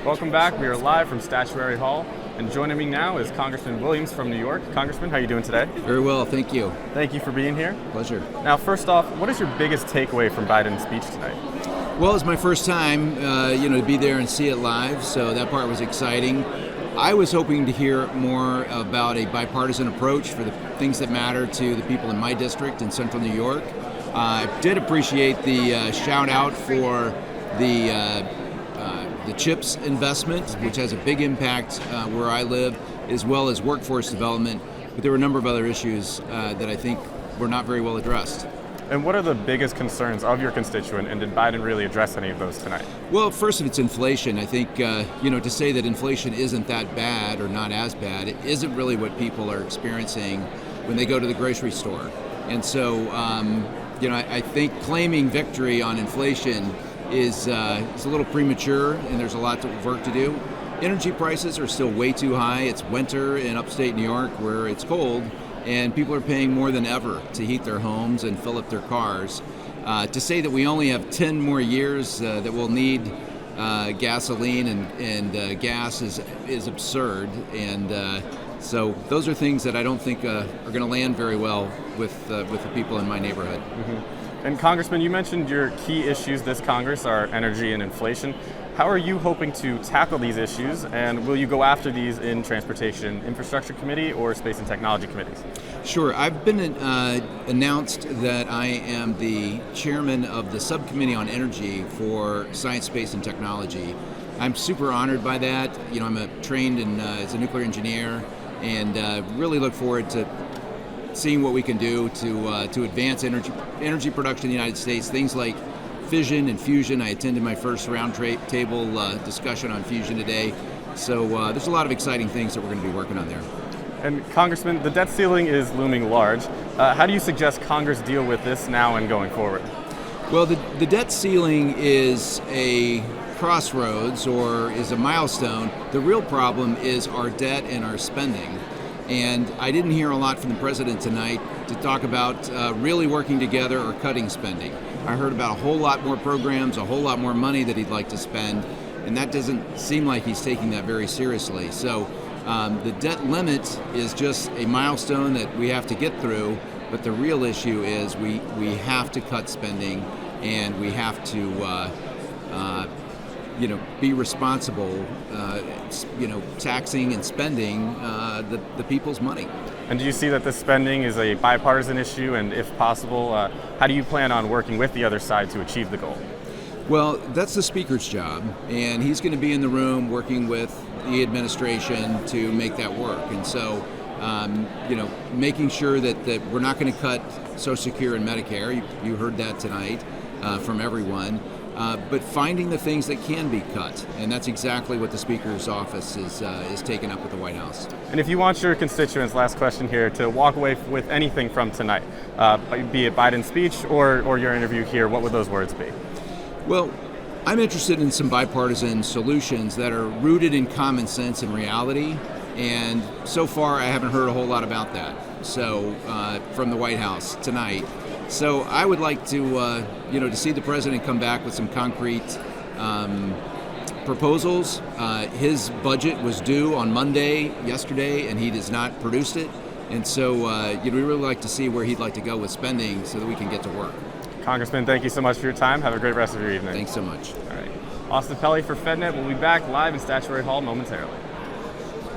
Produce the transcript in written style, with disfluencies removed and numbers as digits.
Welcome back. We are live from Statuary Hall, and joining me now is Congressman Williams from New York. Congressman, how are you doing today? Very well, thank you. Thank you for being here. Pleasure. Now, first off, what is your biggest takeaway from Biden's speech tonight? Well, it's my first time, to be there and see it live, so that part was exciting. I was hoping to hear more about a bipartisan approach for the things that matter to the people in my district in central New York. I did appreciate the shout out for the CHIPS investment, which has a big impact where I live, as well as workforce development. But there were a number of other issues that I think were not very well addressed. And what are the biggest concerns of your constituent, and did Biden really address any of those tonight? Well, first, it's inflation. I think, to say that inflation isn't that bad or not as bad, it isn't really what people are experiencing when they go to the grocery store. And so, I think claiming victory on inflation is a little premature, and there's a lot of work to do. Energy prices are still way too high. It's winter in upstate New York where it's cold, and people are paying more than ever to heat their homes and fill up their cars. To say that we only have 10 more years that we'll need gasoline and gas is absurd, and so those are things that I don't think are going to land very well with the people in my neighborhood. Mm-hmm. And Congressman, you mentioned your key issues this Congress are energy and inflation. How are you hoping to tackle these issues, and will you go after these in Transportation and Infrastructure Committee or Space and Technology Committees? Sure. I've been announced that I am the chairman of the Subcommittee on Energy for Science, Space, and Technology. I'm super honored by that. I'm trained as a nuclear engineer, and really look forward to seeing what we can do to advance energy production in the United States. Things like fission and fusion. I attended my first round table discussion on fusion today. So there's a lot of exciting things that we're going to be working on there. And Congressman, the debt ceiling is looming large. How do you suggest Congress deal with this now and going forward? Well, the debt ceiling is a crossroads, or is a milestone. The real problem is our debt and our spending. And I didn't hear a lot from the president tonight to talk about really working together or cutting spending. I heard about a whole lot more programs, a whole lot more money that he'd like to spend, and that doesn't seem like he's taking that very seriously. So the debt limit is just a milestone that we have to get through, but the real issue is we have to cut spending, and we have to be responsible, taxing and spending the people's money. And do you see that this spending is a bipartisan issue, and if possible, how do you plan on working with the other side to achieve the goal? Well, that's the Speaker's job, and he's going to be in the room working with the administration to make that work. And so, making sure that we're not going to cut Social Security and Medicare, you heard that tonight from everyone. But finding the things that can be cut, and that's exactly what the Speaker's office is taking up with the White House. And if you want your constituents, last question here, to walk away with anything from tonight, be it Biden's speech or your interview here, what would those words be? Well, I'm interested in some bipartisan solutions that are rooted in common sense and reality, and so far I haven't heard a whole lot about that. So from the White House tonight. So I would like to, to see the president come back with some concrete proposals. His budget was due on yesterday, and he has not produced it. And so we really like to see where he'd like to go with spending so that we can get to work. Congressman, thank you so much for your time. Have a great rest of your evening. Thanks so much. All right. Austin Pelli for FedNet. We'll be back live in Statuary Hall momentarily.